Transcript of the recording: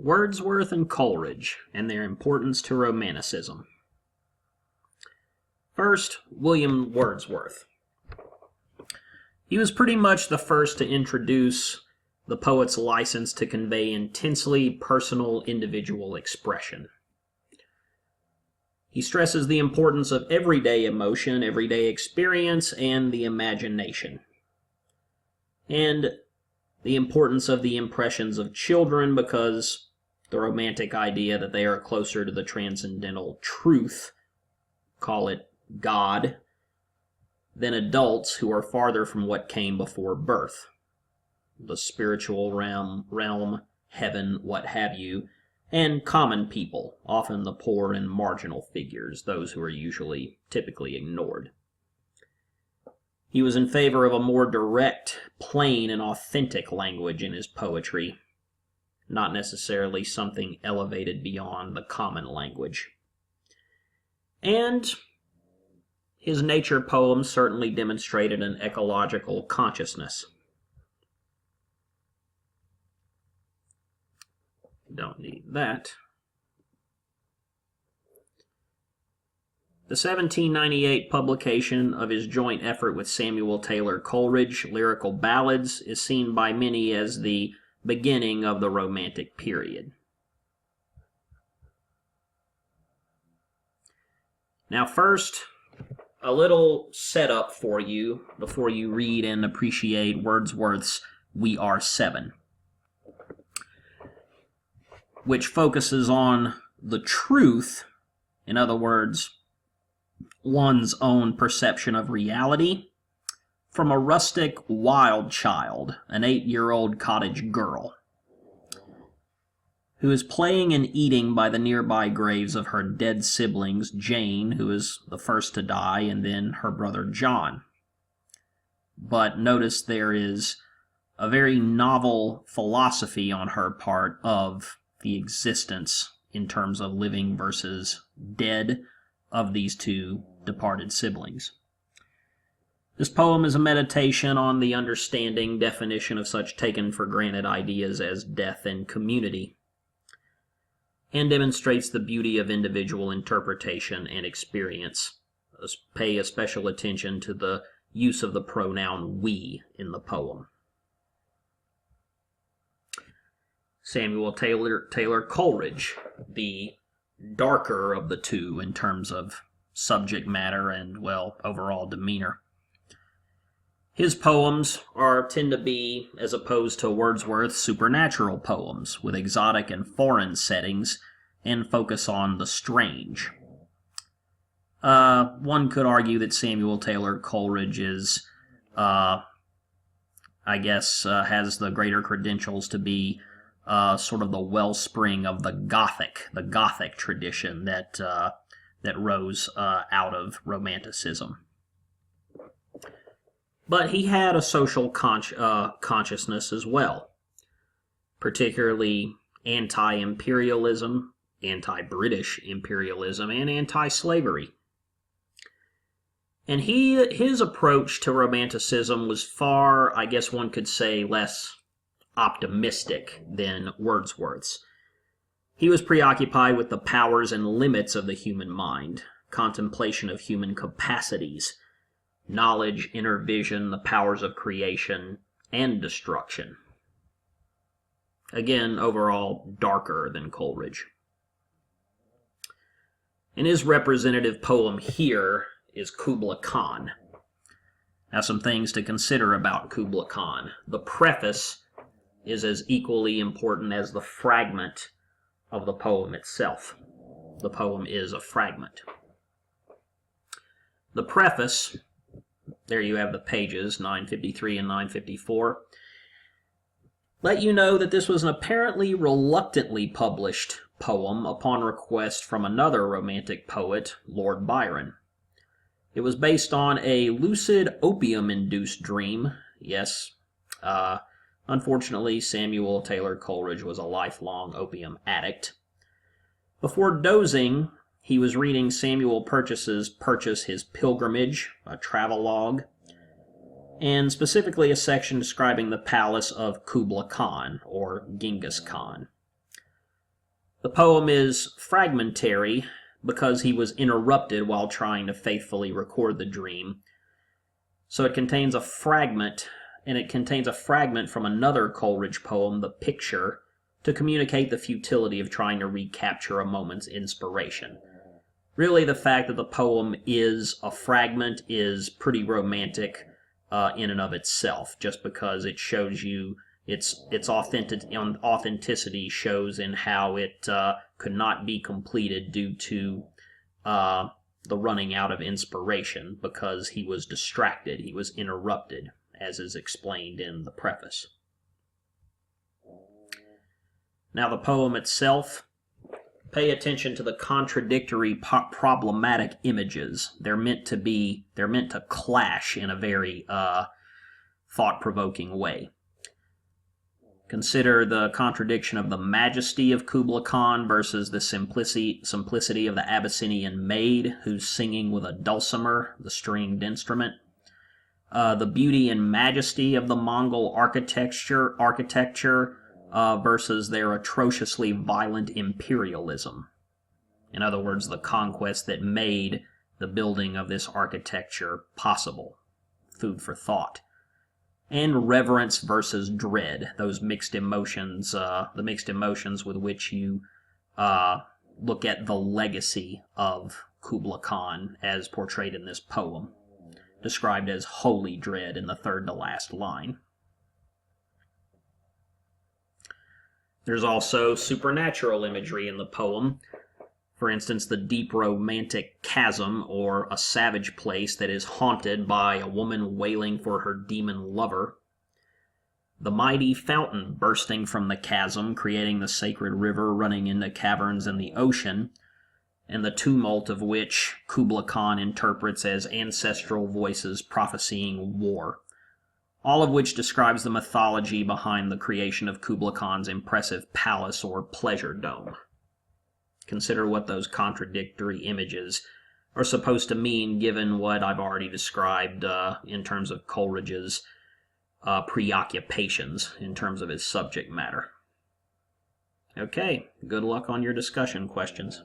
Wordsworth and Coleridge and their importance to Romanticism. First, William Wordsworth. He was pretty much the first to introduce the poet's license to convey intensely personal individual expression. He stresses the importance of everyday emotion, everyday experience, and the imagination. And the importance of the impressions of children, because the romantic idea that they are closer to the transcendental truth, call it God, than adults who are farther from what came before birth. The spiritual realm, heaven, what have you, and common people, often the poor and marginal figures, those who are typically ignored. He was in favor of a more direct, plain, and authentic language in his poetry, not necessarily something elevated beyond the common language. And his nature poems certainly demonstrated an ecological consciousness. Don't need that. The 1798 publication of his joint effort with Samuel Taylor Coleridge, Lyrical Ballads, is seen by many as the beginning of the Romantic period. Now first, a little setup for you before you read and appreciate Wordsworth's We Are Seven, which focuses on the truth, in other words, one's own perception of reality, from a rustic wild child, an 8-year-old cottage girl, who is playing and eating by the nearby graves of her dead siblings, Jane, who is the first to die, and then her brother John. But notice there is a very novel philosophy on her part of the existence in terms of living versus dead of these two departed siblings. This poem is a meditation on the understanding definition of such taken for granted ideas as death and community, and demonstrates the beauty of individual interpretation and experience. Pay a special attention to the use of the pronoun we in the poem. Samuel Taylor Coleridge, the darker of the two in terms of subject matter and, well, overall demeanor. His poems tend to be, as opposed to Wordsworth's, supernatural poems with exotic and foreign settings and focus on the strange. One could argue that Samuel Taylor Coleridge is, has the greater credentials to be sort of the wellspring of the Gothic tradition that rose out of Romanticism. But he had a social consciousness as well, particularly anti-imperialism, anti-British imperialism, and anti-slavery. And his approach to Romanticism was far, I guess one could say, less optimistic than Wordsworth's. He was preoccupied with the powers and limits of the human mind, contemplation of human capacities, knowledge, inner vision, the powers of creation and destruction. Again, overall, darker than Coleridge. And his representative poem here is Kubla Khan. Now, some things to consider about Kubla Khan. The preface is as equally important as the fragment of the poem itself. The poem is a fragment. The preface, there you have the pages, 953 and 954, let you know that this was an apparently reluctantly published poem upon request from another Romantic poet, Lord Byron. It was based on a lucid opium-induced dream. Yes, unfortunately, Samuel Taylor Coleridge was a lifelong opium addict. Before dozing, he was reading Samuel Purchas's His Pilgrimage, a travelogue, and specifically a section describing the palace of Kubla Khan, or Genghis Khan. The poem is fragmentary because he was interrupted while trying to faithfully record the dream. So it contains a fragment, and it contains a fragment from another Coleridge poem, The Picture, to communicate the futility of trying to recapture a moment's inspiration. Really, the fact that the poem is a fragment is pretty romantic in and of itself, just because it shows you its authenticity shows in how it could not be completed due to the running out of inspiration, because he was distracted, he was interrupted, as is explained in the preface. Now the poem itself, pay attention to the contradictory problematic images. They're meant to clash in a very thought-provoking way. Consider the contradiction of the majesty of Kubla Khan versus the simplicity of the Abyssinian maid who's singing with a dulcimer, the stringed instrument. The beauty and majesty of the Mongol architecture versus their atrociously violent imperialism. In other words, the conquest that made the building of this architecture possible. Food for thought. And reverence versus dread, those mixed emotions, the mixed emotions with which you look at the legacy of Kubla Khan as portrayed in this poem, described as holy dread in the third to last line. There's also supernatural imagery in the poem. For instance, the deep romantic chasm, or a savage place that is haunted by a woman wailing for her demon lover. The mighty fountain bursting from the chasm, creating the sacred river running into caverns in the ocean, and the tumult of which Kubla Khan interprets as ancestral voices prophesying war. All of which describes the mythology behind the creation of Kubla Khan's impressive palace or pleasure dome. Consider what those contradictory images are supposed to mean, given what I've already described in terms of Coleridge's preoccupations in terms of his subject matter. Okay, good luck on your discussion questions.